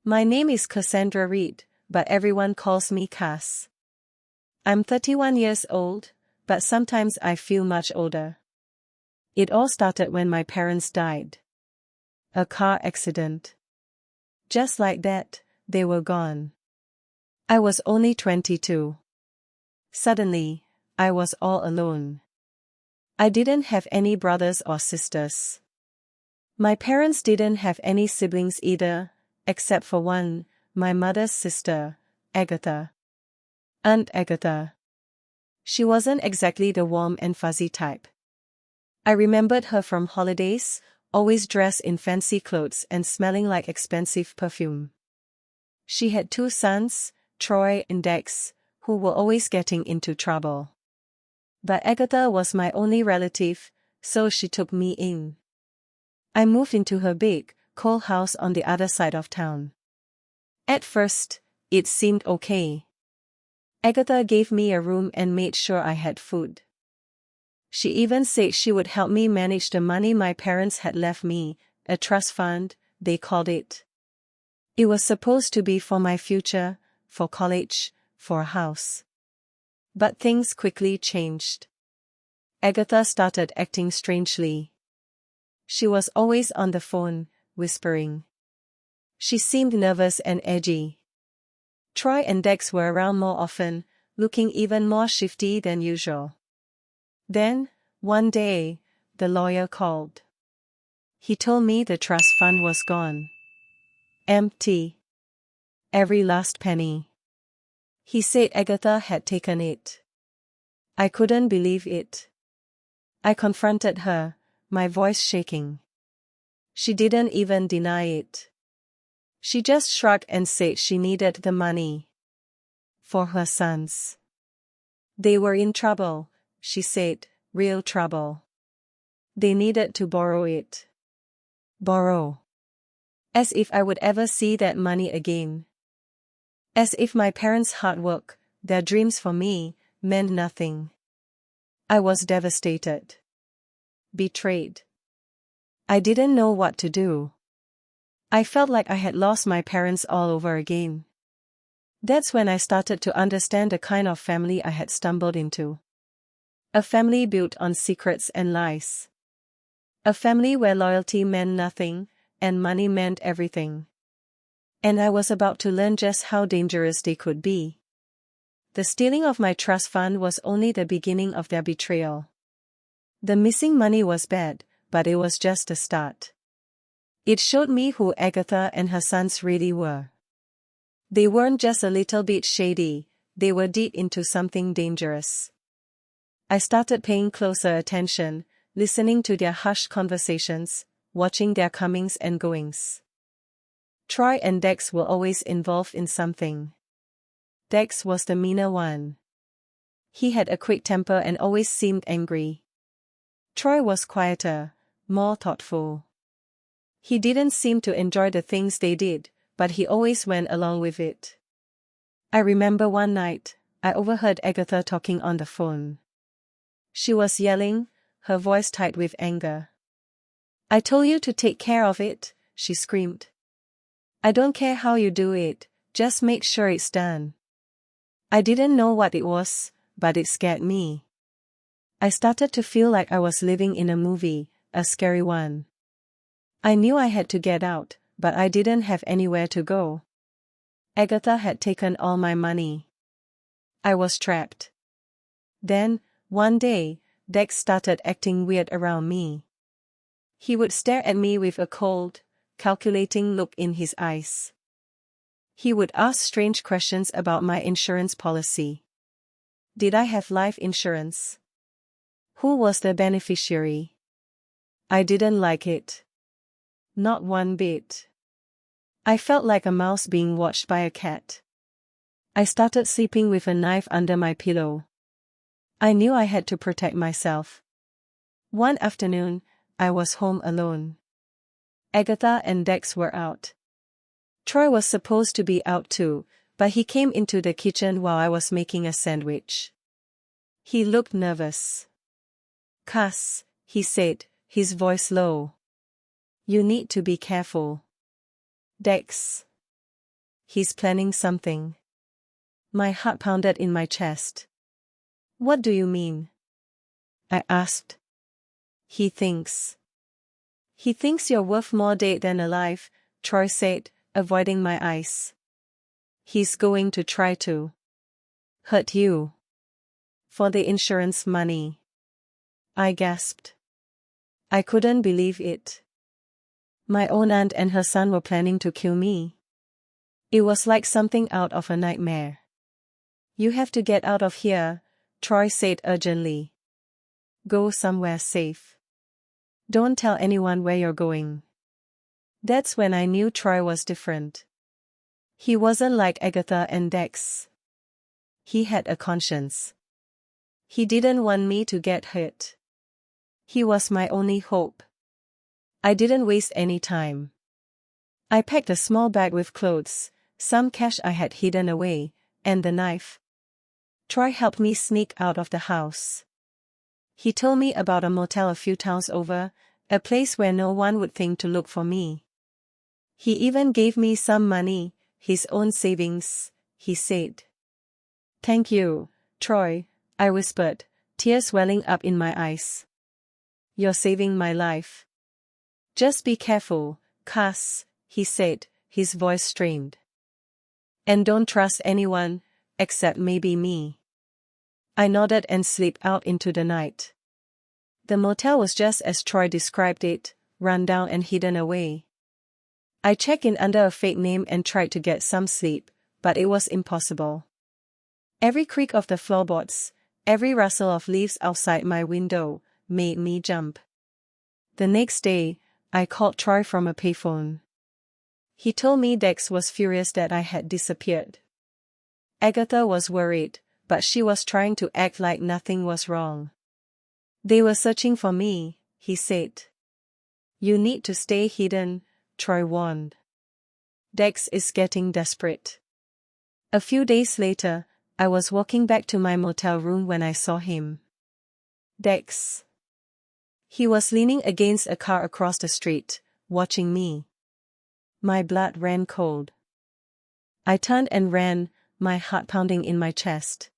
My name is Cassandra Reed, but everyone calls me Cass. I'm 31 years old, but sometimes I feel much older. It all started when my parents died. A car accident. Just like that, they were gone. I was only 22. Suddenly, I was all alone. I didn't have any brothers or sisters. My parents didn't have any siblings either, except for one, my mother's sister, Agatha. Aunt Agatha. She wasn't exactly the warm and fuzzy type. I remembered her from holidays, always dressed in fancy clothes and smelling like expensive perfume. She had 2 sons, Troy and Dex, who were always getting into trouble. But Agatha was my only relative, so she took me in. I moved into her big, cool house on the other side of town. At first, it seemed okay. Agatha gave me a room and made sure I had food. She even said she would help me manage the money my parents had left me, a trust fund, they called it. It was supposed to be for my future, for college, for a house. But things quickly changed. Agatha started acting strangely. She was always on the phone, whispering. She seemed nervous and edgy. Troy and Dex were around more often, looking even more shifty than usual. Then, one day, the lawyer called. He told me the trust fund was gone. Empty. Every last penny. He said Agatha had taken it. I couldn't believe it. I confronted her, my voice shaking. She didn't even deny it. She just shrugged and said she needed the money. For her sons. They were in trouble, she said, real trouble. They needed to borrow it. Borrow. As if I would ever see that money again. As if my parents' hard work, their dreams for me, meant nothing. I was devastated. Betrayed. I didn't know what to do. I felt like I had lost my parents all over again. That's when I started to understand the kind of family I had stumbled into. A family built on secrets and lies. A family where loyalty meant nothing, and money meant everything. And I was about to learn just how dangerous they could be. The stealing of my trust fund was only the beginning of their betrayal. The missing money was bad, but it was just a start. It showed me who Agatha and her sons really were. They weren't just a little bit shady, they were deep into something dangerous. I started paying closer attention, listening to their hushed conversations, watching their comings and goings. Troy and Dex were always involved in something. Dex was the meaner one. He had a quick temper and always seemed angry. Troy was quieter, more thoughtful. He didn't seem to enjoy the things they did, but he always went along with it. I remember one night, I overheard Agatha talking on the phone. She was yelling, her voice tight with anger. "I told you to take care of it," she screamed. "I don't care how you do it, just make sure it's done." I didn't know what it was, but it scared me. I started to feel like I was living in a movie, a scary one. I knew I had to get out, but I didn't have anywhere to go. Agatha had taken all my money. I was trapped. Then, one day, Dex started acting weird around me. He would stare at me with a cold, calculating look in his eyes. He would ask strange questions about my insurance policy. Did I have life insurance? Who was the beneficiary? I didn't like it. Not one bit. I felt like a mouse being watched by a cat. I started sleeping with a knife under my pillow. I knew I had to protect myself. One afternoon, I was home alone. Agatha and Dex were out. Troy was supposed to be out too, but he came into the kitchen while I was making a sandwich. He looked nervous. "Cass," he said, his voice low. "You need to be careful." "Dex." He's planning something. My heart pounded in my chest. What do you mean? I asked. He thinks. He thinks you're worth more dead than alive, Troy said, avoiding my eyes. He's going to try to hurt you. For the insurance money. I gasped. I couldn't believe it. My own aunt and her son were planning to kill me. It was like something out of a nightmare. You have to get out of here, Troy said urgently. Go somewhere safe. Don't tell anyone where you're going. That's when I knew Troy was different. He wasn't like Agatha and Dex. He had a conscience. He didn't want me to get hurt. He was my only hope. I didn't waste any time. I packed a small bag with clothes, some cash I had hidden away, and the knife. Troy helped me sneak out of the house. He told me about a motel a few towns over, a place where no one would think to look for me. He even gave me some money, his own savings, he said. Thank you, Troy, I whispered, tears welling up in my eyes. You're saving my life. Just be careful, Cass, he said, his voice strained. And don't trust anyone, except maybe me. I nodded and slipped out into the night. The motel was just as Troy described it, run down and hidden away. I checked in under a fake name and tried to get some sleep, but it was impossible. Every creak of the floorboards, every rustle of leaves outside my window, made me jump. The next day, I called Troy from a payphone. He told me Dex was furious that I had disappeared. Agatha was worried, but she was trying to act like nothing was wrong. They were searching for me, he said. You need to stay hidden, Troy warned. Dex is getting desperate. A few days later, I was walking back to my motel room when I saw him. Dex. He was leaning against a car across the street, watching me. My blood ran cold. I turned and ran, my heart pounding in my chest.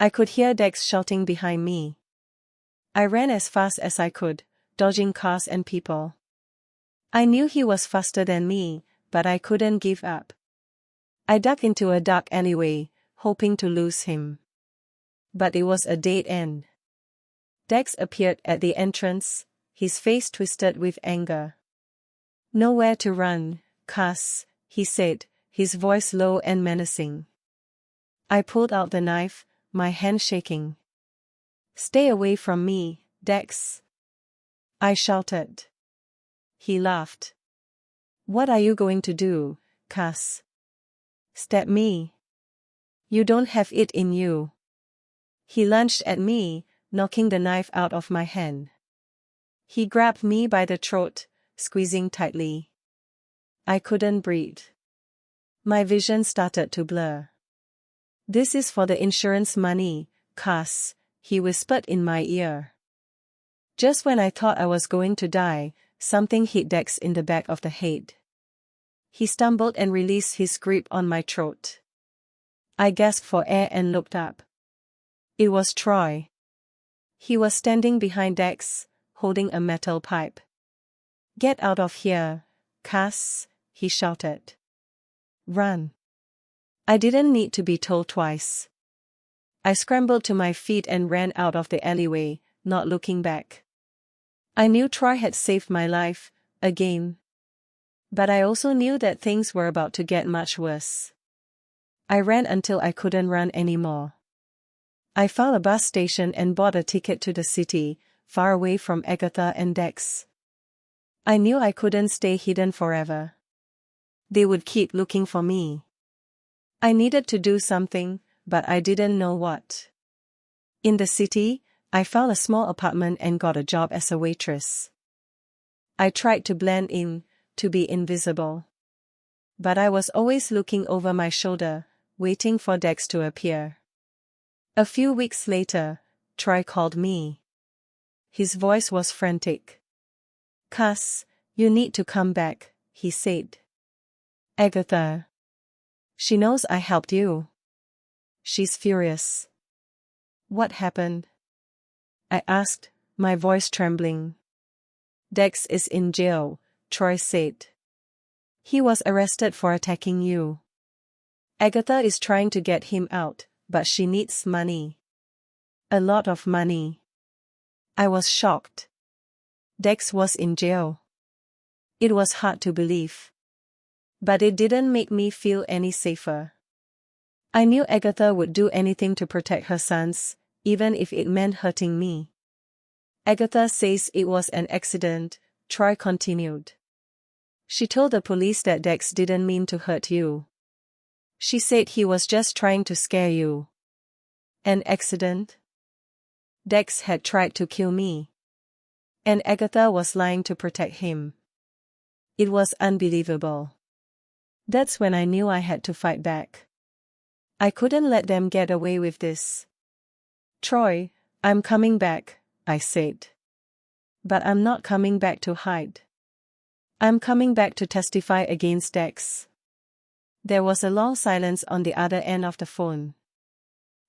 I could hear Dex shouting behind me. I ran as fast as I could, dodging cars and people. I knew he was faster than me, but I couldn't give up. I ducked into a dark alleyway, hoping to lose him. But it was a dead end. Dex appeared at the entrance, his face twisted with anger. Nowhere to run, Cass, he said, his voice low and menacing. I pulled out the knife, my hand shaking. Stay away from me, Dex. I shouted. He laughed. What are you going to do, Cass? Stab me? You don't have it in you. He lunged at me, knocking the knife out of my hand. He grabbed me by the throat, squeezing tightly. I couldn't breathe. My vision started to blur. This is for the insurance money, Cass, he whispered in my ear. Just when I thought I was going to die, something hit Dex in the back of the head. He stumbled and released his grip on my throat. I gasped for air and looked up. It was Troy. He was standing behind Dex, holding a metal pipe. Get out of here, Cass, he shouted. Run. I didn't need to be told twice. I scrambled to my feet and ran out of the alleyway, not looking back. I knew Troy had saved my life, again. But I also knew that things were about to get much worse. I ran until I couldn't run anymore. I found a bus station and bought a ticket to the city, far away from Agatha and Dex. I knew I couldn't stay hidden forever. They would keep looking for me. I needed to do something, but I didn't know what. In the city, I found a small apartment and got a job as a waitress. I tried to blend in, to be invisible. But I was always looking over my shoulder, waiting for Dex to appear. A few weeks later, Troy called me. His voice was frantic. Cass, you need to come back, he said. Agatha. She knows I helped you. She's furious. What happened? I asked, my voice trembling. Dex is in jail, Troy said. He was arrested for attacking you. Agatha is trying to get him out, but she needs money. A lot of money. I was shocked. Dex was in jail. It was hard to believe. But it didn't make me feel any safer. I knew Agatha would do anything to protect her sons, even if it meant hurting me. Agatha says it was an accident, Troy continued. She told the police that Dex didn't mean to hurt you. She said he was just trying to scare you. An accident? Dex had tried to kill me. And Agatha was lying to protect him. It was unbelievable. That's when I knew I had to fight back. I couldn't let them get away with this. Troy, I'm coming back, I said. But I'm not coming back to hide. I'm coming back to testify against Dex. There was a long silence on the other end of the phone.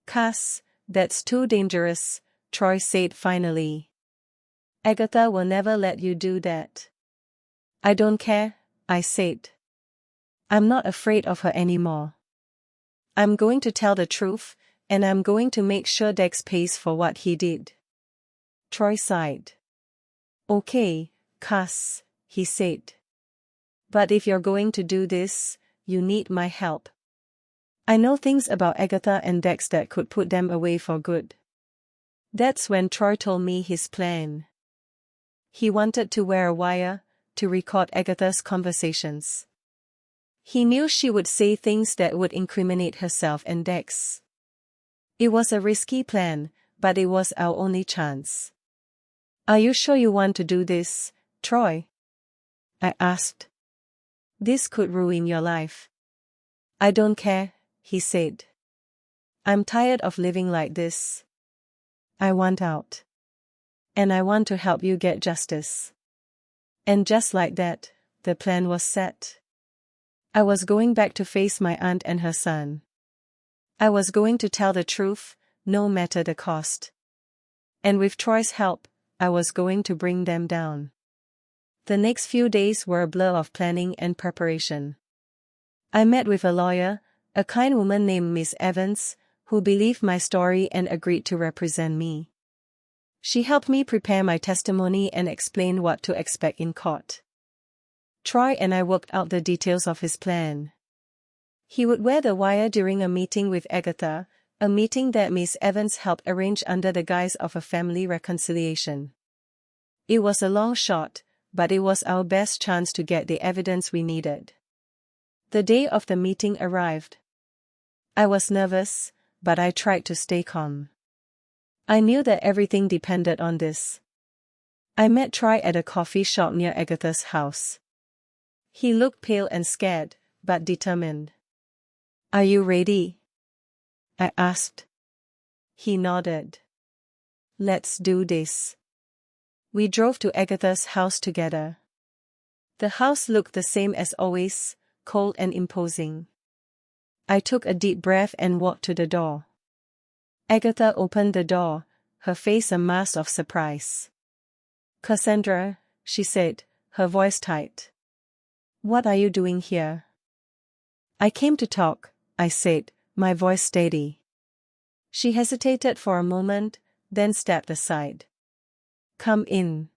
Cass, that's too dangerous, Troy said finally. Agatha will never let you do that. I don't care, I said. I'm not afraid of her anymore. I'm going to tell the truth, and I'm going to make sure Dex pays for what he did. Troy sighed. Okay, Cass, he said. But if you're going to do this, you need my help. I know things about Agatha and Dex that could put them away for good. That's when Troy told me his plan. He wanted to wear a wire to record Agatha's conversations. He knew she would say things that would incriminate herself and Dex. It was a risky plan, but it was our only chance. Are you sure you want to do this, Troy? I asked. This could ruin your life. I don't care, he said. I'm tired of living like this. I want out. And I want to help you get justice. And just like that, the plan was set. I was going back to face my aunt and her son. I was going to tell the truth, no matter the cost. And with Troy's help, I was going to bring them down. The next few days were a blur of planning and preparation. I met with a lawyer, a kind woman named Miss Evans, who believed my story and agreed to represent me. She helped me prepare my testimony and explain what to expect in court. Troy and I worked out the details of his plan. He would wear the wire during a meeting with Agatha, a meeting that Miss Evans helped arrange under the guise of a family reconciliation. It was a long shot, but it was our best chance to get the evidence we needed. The day of the meeting arrived. I was nervous, but I tried to stay calm. I knew that everything depended on this. I met Troy at a coffee shop near Agatha's house. He looked pale and scared, but determined. Are you ready? I asked. He nodded. Let's do this. We drove to Agatha's house together. The house looked the same as always, cold and imposing. I took a deep breath and walked to the door. Agatha opened the door, her face a mask of surprise. Cassandra, she said, her voice tight. What are you doing here? I came to talk, I said, my voice steady. She hesitated for a moment, then stepped aside. Come in.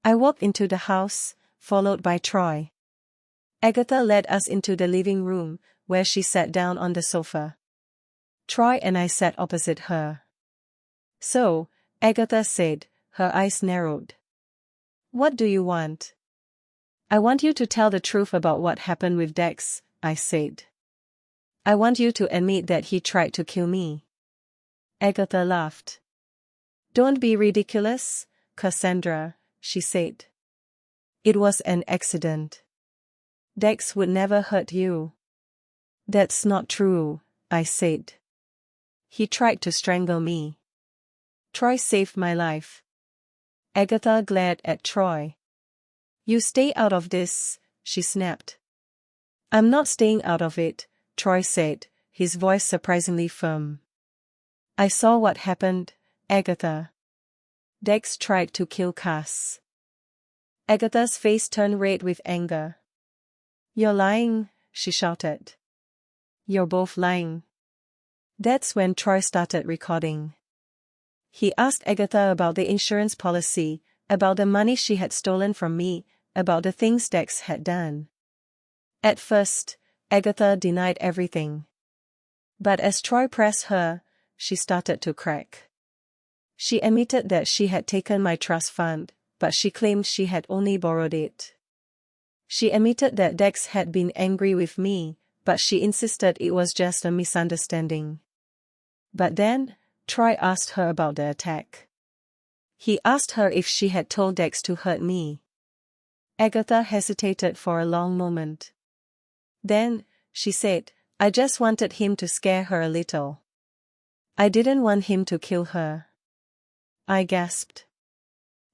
I walked into the house, followed by Troy. Agatha led us into the living room, where she sat down on the sofa. Troy and I sat opposite her. So, Agatha said, her eyes narrowed. What do you want? I want you to tell the truth about what happened with Dex, I said. I want you to admit that he tried to kill me. Agatha laughed. Don't be ridiculous, Cassandra, she said. It was an accident. Dex would never hurt you. That's not true, I said. He tried to strangle me. Troy saved my life. Agatha glared at Troy. You stay out of this, she snapped. I'm not staying out of it, Troy said, his voice surprisingly firm. I saw what happened, Agatha. Dex tried to kill Cass. Agatha's face turned red with anger. You're lying, she shouted. You're both lying. That's when Troy started recording. He asked Agatha about the insurance policy, about the money she had stolen from me, about the things Dex had done. At first, Agatha denied everything. But as Troy pressed her, she started to crack. She admitted that she had taken my trust fund, but she claimed she had only borrowed it. She admitted that Dex had been angry with me, but she insisted it was just a misunderstanding. But then, Troy asked her about the attack. He asked her if she had told Dex to hurt me. Agatha hesitated for a long moment. Then, she said, I just wanted him to scare her a little. I didn't want him to kill her. I gasped.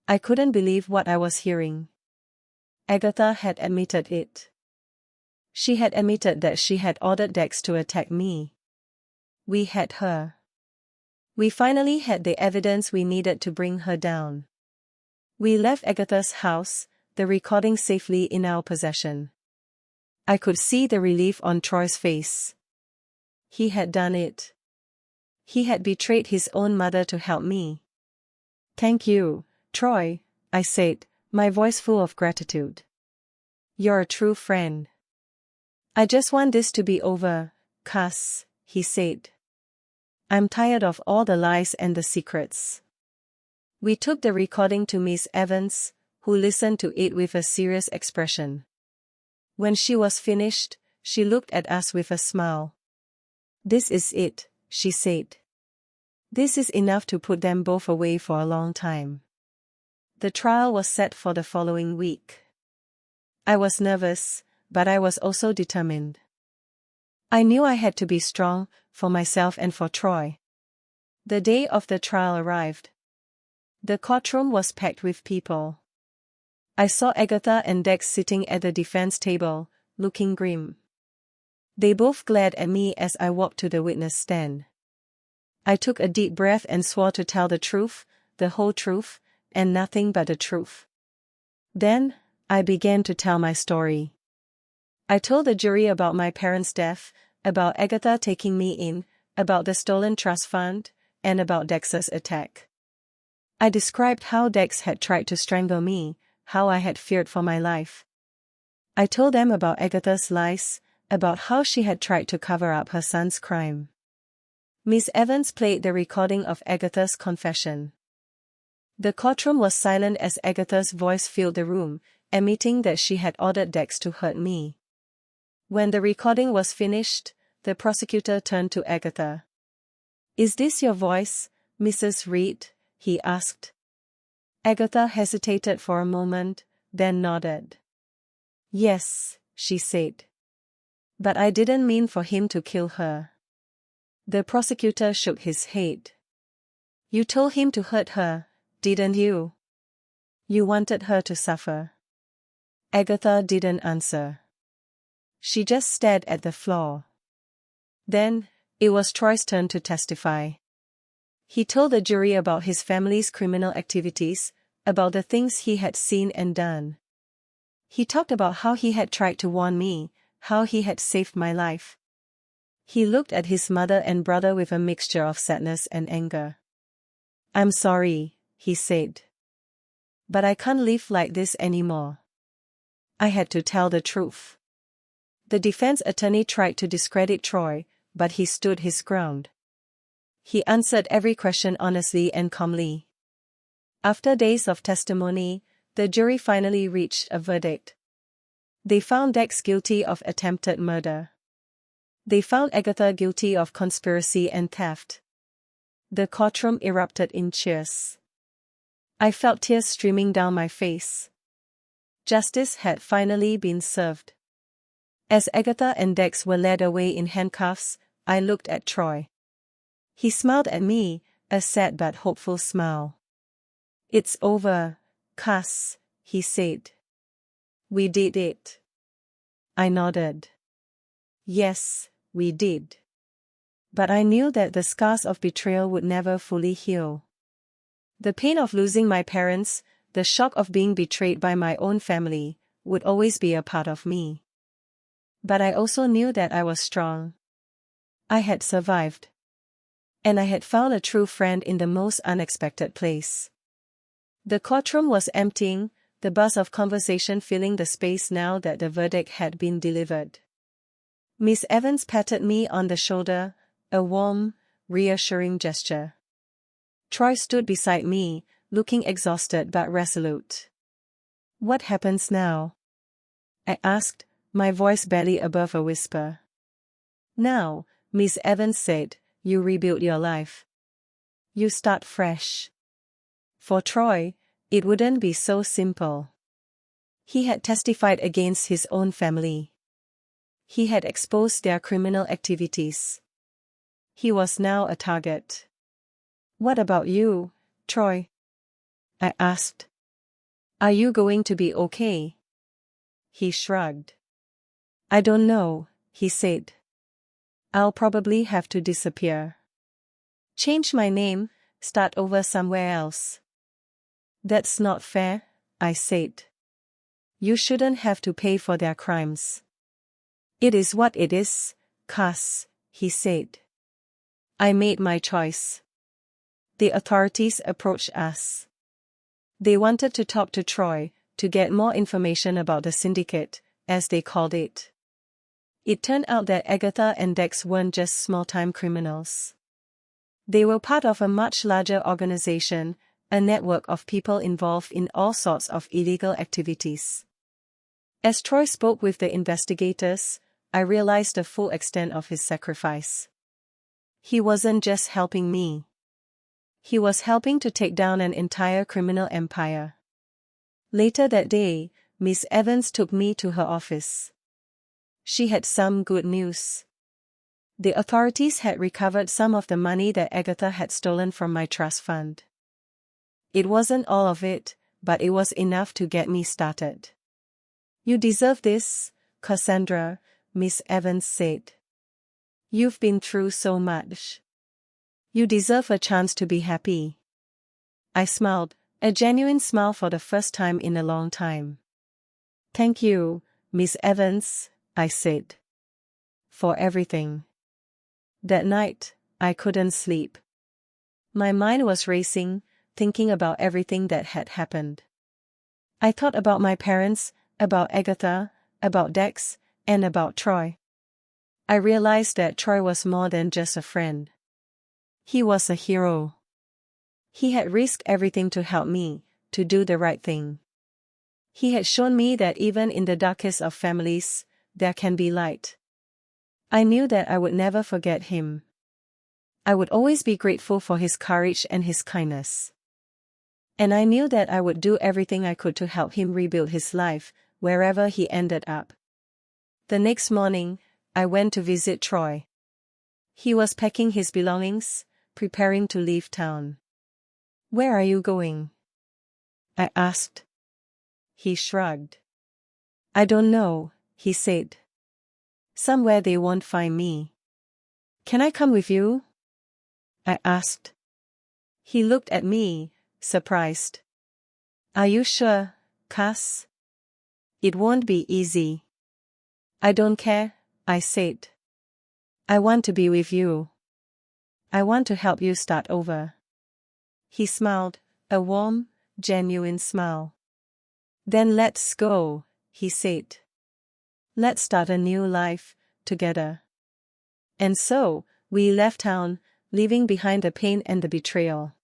I couldn't believe what I was hearing. Agatha had admitted it. She had admitted that she had ordered Dex to attack me. We had her. We finally had the evidence we needed to bring her down. We left Agatha's house, the recording safely in our possession. I could see the relief on Troy's face. He had done it. He had betrayed his own mother to help me. Thank you, Troy, I said, my voice full of gratitude. You're a true friend. I just want this to be over, Cass, he said. I'm tired of all the lies and the secrets. We took the recording to Miss Evans, who listened to it with a serious expression. When she was finished, she looked at us with a smile. This is it, she said. This is enough to put them both away for a long time. The trial was set for the following week. I was nervous, but I was also determined. I knew I had to be strong, for myself and for Troy. The day of the trial arrived. The courtroom was packed with people. I saw Agatha and Dex sitting at the defense table, looking grim. They both glared at me as I walked to the witness stand. I took a deep breath and swore to tell the truth, the whole truth, and nothing but the truth. Then, I began to tell my story. I told the jury about my parents' death, about Agatha taking me in, about the stolen trust fund, and about Dex's attack. I described how Dex had tried to strangle me, how I had feared for my life. I told them about Agatha's lies, about how she had tried to cover up her son's crime. Miss Evans played the recording of Agatha's confession. The courtroom was silent as Agatha's voice filled the room, admitting that she had ordered Dex to hurt me. When the recording was finished, the prosecutor turned to Agatha. Is this your voice, Mrs. Reed? He asked. Agatha hesitated for a moment, then nodded. Yes, she said. But I didn't mean for him to kill her. The prosecutor shook his head. You told him to hurt her, didn't you? You wanted her to suffer. Agatha didn't answer. She just stared at the floor. Then, it was Troy's turn to testify. He told the jury about his family's criminal activities, about the things he had seen and done. He talked about how he had tried to warn me, how he had saved my life. He looked at his mother and brother with a mixture of sadness and anger. I'm sorry, he said. But I can't live like this anymore. I had to tell the truth. The defense attorney tried to discredit Troy, but he stood his ground. He answered every question honestly and calmly. After days of testimony, the jury finally reached a verdict. They found Dex guilty of attempted murder. They found Agatha guilty of conspiracy and theft. The courtroom erupted in cheers. I felt tears streaming down my face. Justice had finally been served. As Agatha and Dex were led away in handcuffs, I looked at Troy. He smiled at me, a sad but hopeful smile. It's over, Cass, he said. We did it. I nodded. Yes, we did. But I knew that the scars of betrayal would never fully heal. The pain of losing my parents, the shock of being betrayed by my own family, would always be a part of me. But I also knew that I was strong. I had survived. And I had found a true friend in the most unexpected place. The courtroom was emptying, the buzz of conversation filling the space now that the verdict had been delivered. Miss Evans patted me on the shoulder, a warm, reassuring gesture. Troy stood beside me, looking exhausted but resolute. "What happens now?" I asked, my voice barely above a whisper. "Now," Miss Evans said, "you rebuild your life. You start fresh." For Troy, it wouldn't be so simple. He had testified against his own family. He had exposed their criminal activities. He was now a target. "What about you, Troy?" I asked. "Are you going to be okay?" He shrugged. "I don't know," he said. "I'll probably have to disappear. Change my name, start over somewhere else." "That's not fair," I said. "You shouldn't have to pay for their crimes." "It is what it is, Cass," he said. "I made my choice." The authorities approached us. They wanted to talk to Troy, to get more information about the syndicate, as they called it. It turned out that Agatha and Dex weren't just small-time criminals. They were part of a much larger organization, a network of people involved in all sorts of illegal activities. As Troy spoke with the investigators, I realized the full extent of his sacrifice. He wasn't just helping me. He was helping to take down an entire criminal empire. Later that day, Miss Evans took me to her office. She had some good news. The authorities had recovered some of the money that Agatha had stolen from my trust fund. It wasn't all of it, but it was enough to get me started. "You deserve this, Cassandra," Miss Evans said. "You've been through so much. You deserve a chance to be happy." I smiled, a genuine smile for the first time in a long time. "Thank you, Miss Evans," I said. "For everything." That night, I couldn't sleep. My mind was racing, thinking about everything that had happened. I thought about my parents, about Agatha, about Dex, and about Troy. I realized that Troy was more than just a friend. He was a hero. He had risked everything to help me, to do the right thing. He had shown me that even in the darkest of families, there can be light. I knew that I would never forget him. I would always be grateful for his courage and his kindness. And I knew that I would do everything I could to help him rebuild his life, wherever he ended up. The next morning, I went to visit Troy. He was packing his belongings, preparing to leave town. "Where are you going?" I asked. He shrugged. "I don't know," he said. "Somewhere they won't find me." "Can I come with you?" I asked. He looked at me, surprised. "Are you sure, Cass? It won't be easy." "I don't care," I said. "I want to be with you. I want to help you start over." He smiled, a warm, genuine smile. "Then let's go," he said. "Let's start a new life, together." And so, we left town, leaving behind the pain and the betrayal.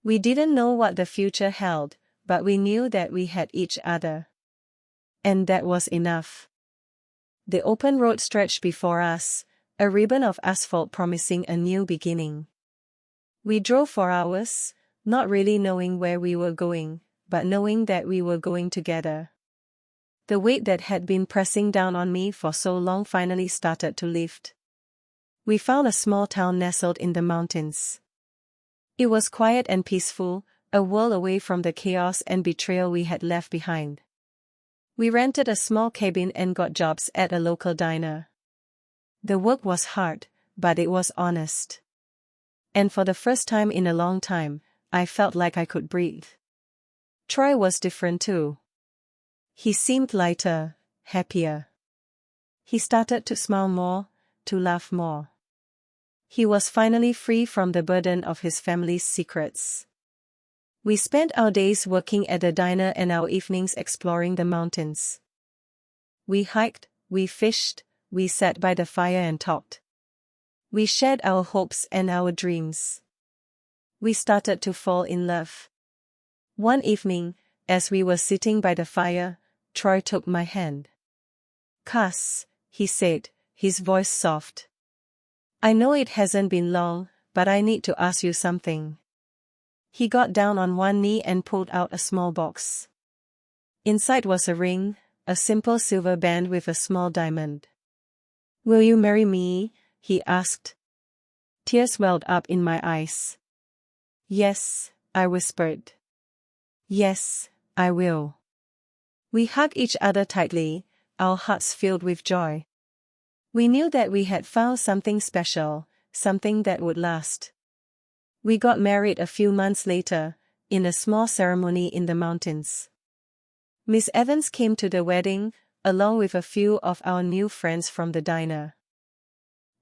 We didn't know what the future held, but we knew that we had each other. And that was enough. The open road stretched before us, a ribbon of asphalt promising a new beginning. We drove for hours, not really knowing where we were going, but knowing that we were going together. The weight that had been pressing down on me for so long finally started to lift. We found a small town nestled in the mountains. It was quiet and peaceful, a world away from the chaos and betrayal we had left behind. We rented a small cabin and got jobs at a local diner. The work was hard, but it was honest. And for the first time in a long time, I felt like I could breathe. Troy was different too. He seemed lighter, happier. He started to smile more, to laugh more. He was finally free from the burden of his family's secrets. We spent our days working at the diner and our evenings exploring the mountains. We hiked, we fished, we sat by the fire and talked. We shared our hopes and our dreams. We started to fall in love. One evening, as we were sitting by the fire, Troy took my hand. "Cass," he said, his voice soft. "I know it hasn't been long, but I need to ask you something." He got down on one knee and pulled out a small box. Inside was a ring, a simple silver band with a small diamond. "Will you marry me?" he asked. Tears welled up in my eyes. "Yes," I whispered. "Yes, I will." We hugged each other tightly, our hearts filled with joy. We knew that we had found something special, something that would last. We got married a few months later, in a small ceremony in the mountains. Miss Evans came to the wedding, along with a few of our new friends from the diner.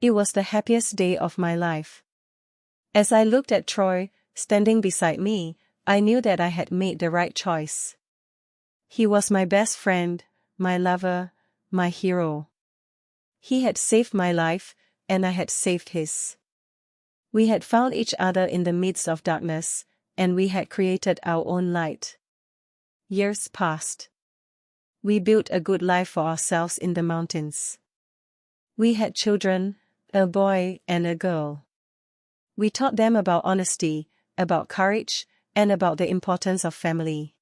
It was the happiest day of my life. As I looked at Troy, standing beside me, I knew that I had made the right choice. He was my best friend, my lover, my hero. He had saved my life, and I had saved his. We had found each other in the midst of darkness, and we had created our own light. Years passed. We built a good life for ourselves in the mountains. We had children, a boy and a girl. We taught them about honesty, about courage, and about the importance of family.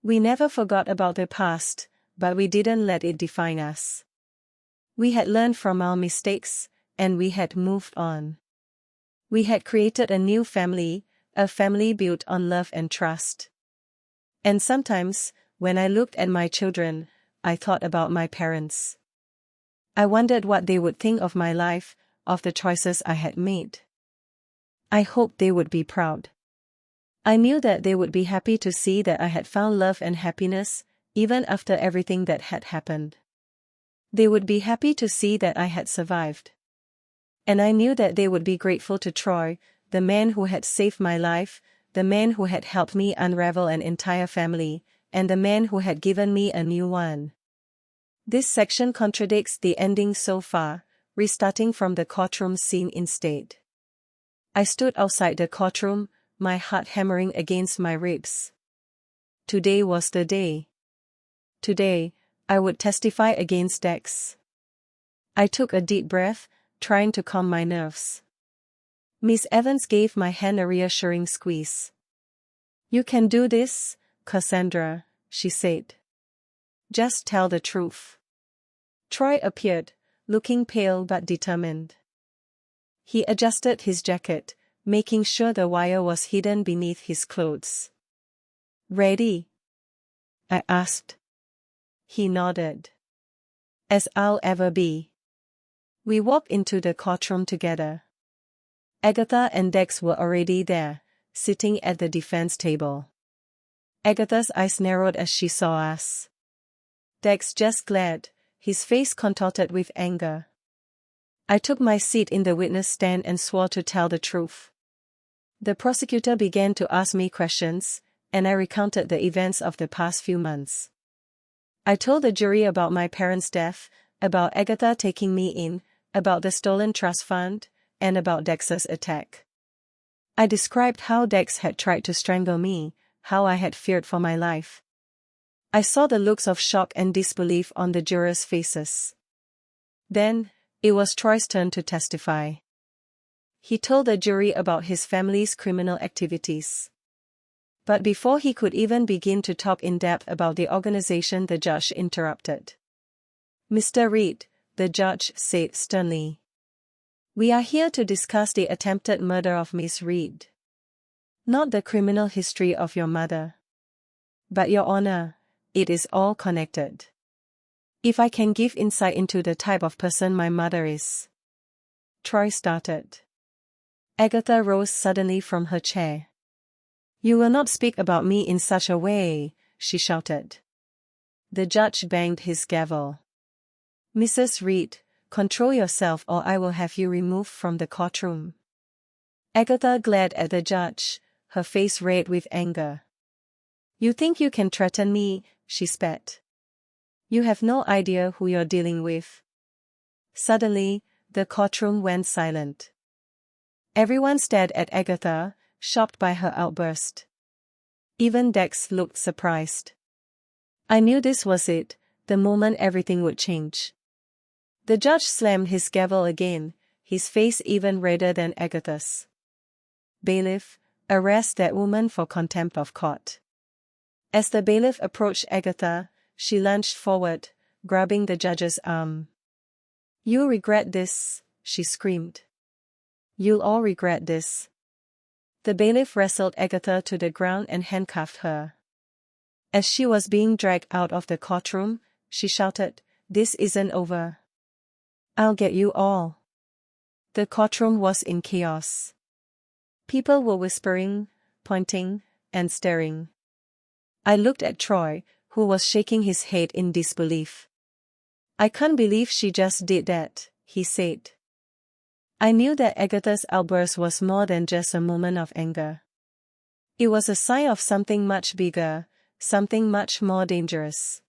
We never forgot about the past, but we didn't let it define us. We had learned from our mistakes, and we had moved on. We had created a new family, a family built on love and trust. And sometimes, when I looked at my children, I thought about my parents. I wondered what they would think of my life, of the choices I had made. I hoped they would be proud. I knew that they would be happy to see that I had found love and happiness, even after everything that had happened. They would be happy to see that I had survived. And I knew that they would be grateful to Troy, the man who had saved my life, the man who had helped me unravel an entire family, and the man who had given me a new one. This section contradicts the ending so far, restarting from the courtroom scene instead. I stood outside the courtroom, my heart hammering against my ribs. Today was the day. Today, I would testify against Dex. I took a deep breath, trying to calm my nerves. Miss Evans gave my hand a reassuring squeeze. "You can do this, Cassandra," she said. "Just tell the truth." Troy appeared, looking pale but determined. He adjusted his jacket, making sure the wire was hidden beneath his clothes. "Ready?" I asked. He nodded. "As I'll ever be." We walked into the courtroom together. Agatha and Dex were already there, sitting at the defense table. Agatha's eyes narrowed as she saw us. Dex just glared, his face contorted with anger. I took my seat in the witness stand and swore to tell the truth. The prosecutor began to ask me questions, and I recounted the events of the past few months. I told the jury about my parents' death, about Agatha taking me in, about the stolen trust fund, and about Dex's attack. I described how Dex had tried to strangle me, how I had feared for my life. I saw the looks of shock and disbelief on the jurors' faces. Then, it was Troy's turn to testify. He told the jury about his family's criminal activities. But before he could even begin to talk in depth about the organization, the judge interrupted. "Mr. Reed," the judge said sternly. "We are here to discuss the attempted murder of Miss Reed. Not the criminal history of your mother. But Your Honor, it is all connected. If I can give insight into the type of person my mother is. Troy started. Agatha rose suddenly from her chair. You will not speak about me in such a way, she shouted. The judge banged his gavel. Mrs. Reed, control yourself or I will have you removed from the courtroom. Agatha glared at the judge, her face red with anger. You think you can threaten me, she spat. You have no idea who you're dealing with. Suddenly, the courtroom went silent. Everyone stared at Agatha, shocked by her outburst. Even Dex looked surprised. I knew this was it, the moment everything would change. The judge slammed his gavel again, his face even redder than Agatha's. Bailiff, arrest that woman for contempt of court. As the bailiff approached Agatha, she lunged forward, grabbing the judge's arm. You'll regret this, she screamed. You'll all regret this. The bailiff wrestled Agatha to the ground and handcuffed her. As she was being dragged out of the courtroom, she shouted, This isn't over. I'll get you all. The courtroom was in chaos. People were whispering, pointing, and staring. I looked at Troy, who was shaking his head in disbelief. I can't believe she just did that, he said. I knew that Agatha's outburst was more than just a moment of anger. It was a sign of something much bigger, something much more dangerous.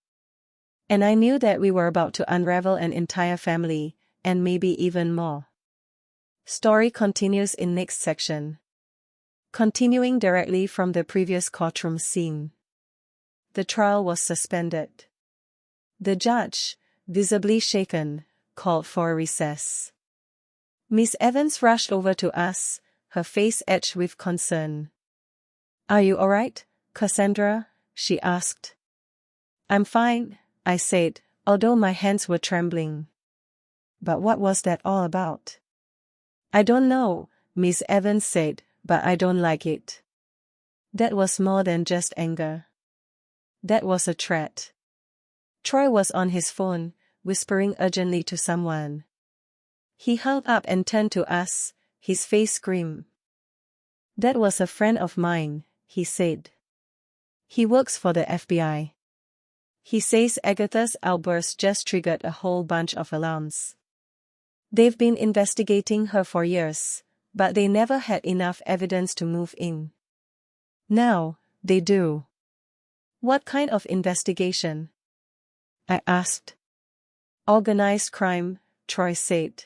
And I knew that we were about to unravel an entire family, and maybe even more. Story continues in next section. Continuing directly from the previous courtroom scene. The trial was suspended. The judge, visibly shaken, called for a recess. Miss Evans rushed over to us, her face etched with concern. Are you all right, Cassandra? She asked. I'm fine, I said, although my hands were trembling. But what was that all about? I don't know, Miss Evans said, but I don't like it. That was more than just anger. That was a threat. Troy was on his phone, whispering urgently to someone. He held up and turned to us, his face grim. That was a friend of mine, he said. He works for the FBI. He says Agatha's outburst just triggered a whole bunch of alarms. They've been investigating her for years, but they never had enough evidence to move in. Now, they do. What kind of investigation? I asked. Organized crime, Troy said.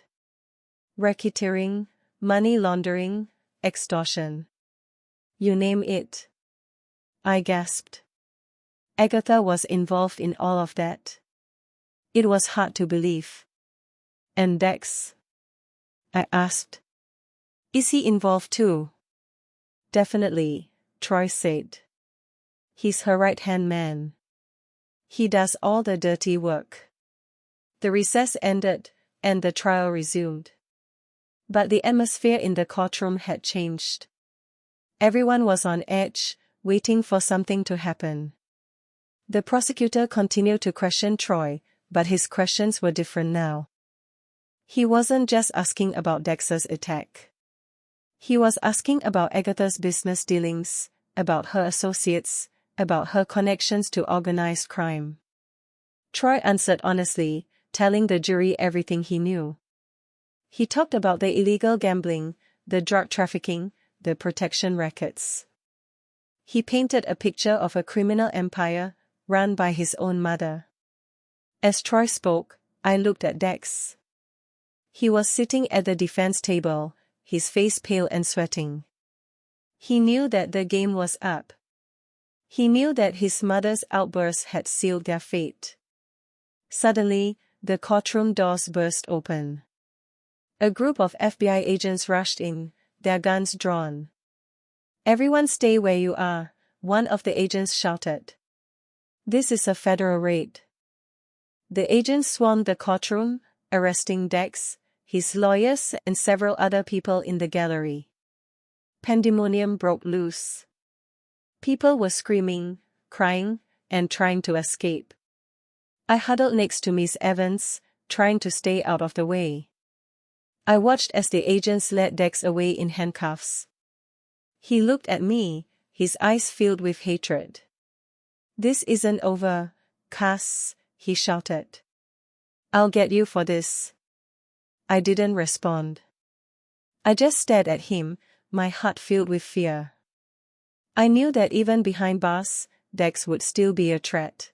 Racketeering, money laundering, extortion. You name it. I gasped. Agatha was involved in all of that. It was hard to believe. And Dex? I asked. Is he involved too? Definitely, Troy said. He's her right-hand man. He does all the dirty work. The recess ended, and the trial resumed. But the atmosphere in the courtroom had changed. Everyone was on edge, waiting for something to happen. The prosecutor continued to question Troy, but his questions were different now. He wasn't just asking about Dex's attack. He was asking about Agatha's business dealings, about her associates, about her connections to organized crime. Troy answered honestly, telling the jury everything he knew. He talked about the illegal gambling, the drug trafficking, the protection rackets. He painted a picture of a criminal empire, run by his own mother. As Troy spoke, I looked at Dex. He was sitting at the defense table, his face pale and sweating. He knew that the game was up. He knew that his mother's outburst had sealed their fate. Suddenly, the courtroom doors burst open. A group of FBI agents rushed in, their guns drawn. Everyone stay where you are, one of the agents shouted. This is a federal raid. The agents swarmed the courtroom, arresting Dex, his lawyers and several other people in the gallery. Pandemonium broke loose. People were screaming, crying, and trying to escape. I huddled next to Miss Evans, trying to stay out of the way. I watched as the agents led Dex away in handcuffs. He looked at me, his eyes filled with hatred. "This isn't over, Cass," he shouted. "I'll get you for this." I didn't respond. I just stared at him, my heart filled with fear. I knew that even behind bars, Dex would still be a threat.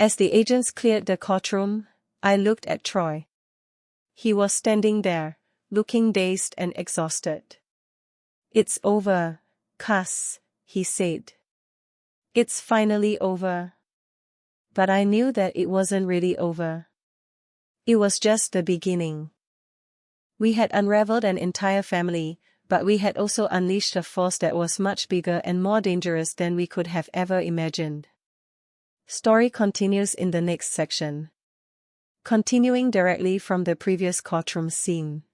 As the agents cleared the courtroom, I looked at Troy. He was standing there, looking dazed and exhausted. "It's over, Cass," he said. "It's finally over." But I knew that it wasn't really over. It was just the beginning. We had unraveled an entire family, but we had also unleashed a force that was much bigger and more dangerous than we could have ever imagined. Story continues in the next section. Continuing directly from the previous courtroom scene.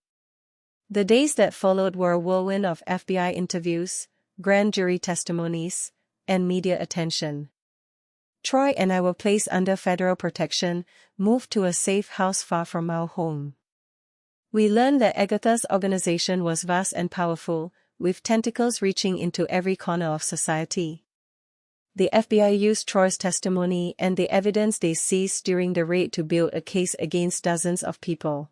The days that followed were a whirlwind of FBI interviews, grand jury testimonies, and media attention. Troy and I were placed under federal protection, moved to a safe house far from our home. We learned that Agatha's organization was vast and powerful, with tentacles reaching into every corner of society. The FBI used Troy's testimony and the evidence they seized during the raid to build a case against dozens of people.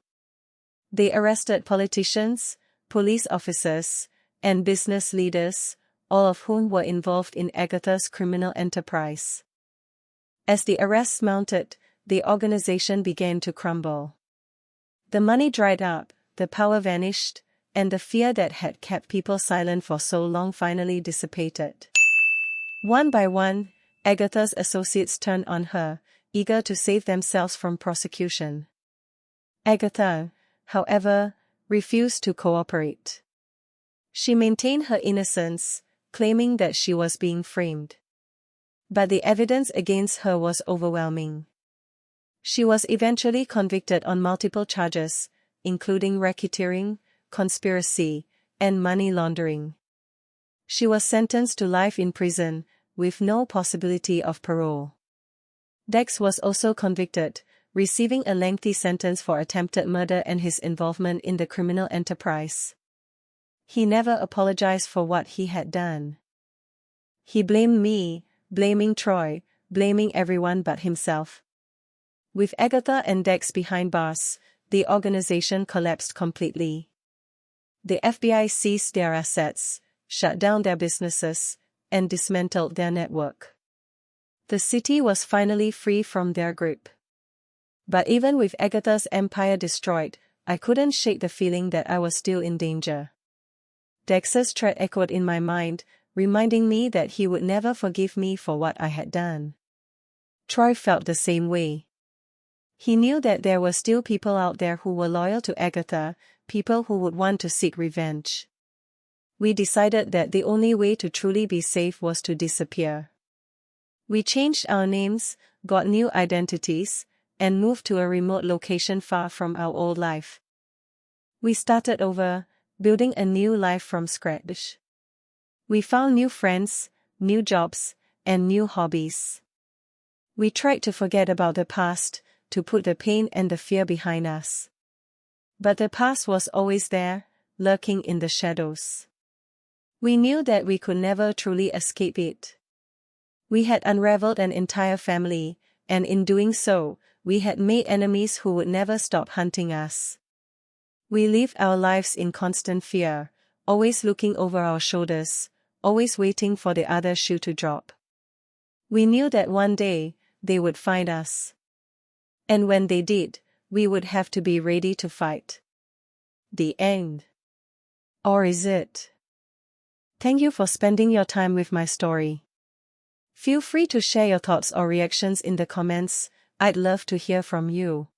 They arrested politicians, police officers, and business leaders, all of whom were involved in Agatha's criminal enterprise. As the arrests mounted, the organization began to crumble. The money dried up, the power vanished, and the fear that had kept people silent for so long finally dissipated. One by one, Agatha's associates turned on her, eager to save themselves from prosecution. Agatha, however, refused to cooperate. She maintained her innocence, claiming that she was being framed. But the evidence against her was overwhelming. She was eventually convicted on multiple charges, including racketeering, conspiracy, and money laundering. She was sentenced to life in prison, with no possibility of parole. Dex was also convicted, receiving a lengthy sentence for attempted murder and his involvement in the criminal enterprise. He never apologized for what he had done. He blamed me, blaming Troy, blaming everyone but himself. With Agatha and Dex behind bars, the organization collapsed completely. The FBI seized their assets, shut down their businesses, and dismantled their network. The city was finally free from their grip. But even with Agatha's empire destroyed, I couldn't shake the feeling that I was still in danger. Dex's threat echoed in my mind, reminding me that he would never forgive me for what I had done. Troy felt the same way. He knew that there were still people out there who were loyal to Agatha, people who would want to seek revenge. We decided that the only way to truly be safe was to disappear. We changed our names, got new identities, and moved to a remote location far from our old life. We started over, building a new life from scratch. We found new friends, new jobs, and new hobbies. We tried to forget about the past, to put the pain and the fear behind us. But the past was always there, lurking in the shadows. We knew that we could never truly escape it. We had unraveled an entire family, and in doing so, we had made enemies who would never stop hunting us. We lived our lives in constant fear, always looking over our shoulders, always waiting for the other shoe to drop. We knew that one day, they would find us. And when they did, we would have to be ready to fight. The end. Or is it? Thank you for spending your time with my story. Feel free to share your thoughts or reactions in the comments. I'd love to hear from you.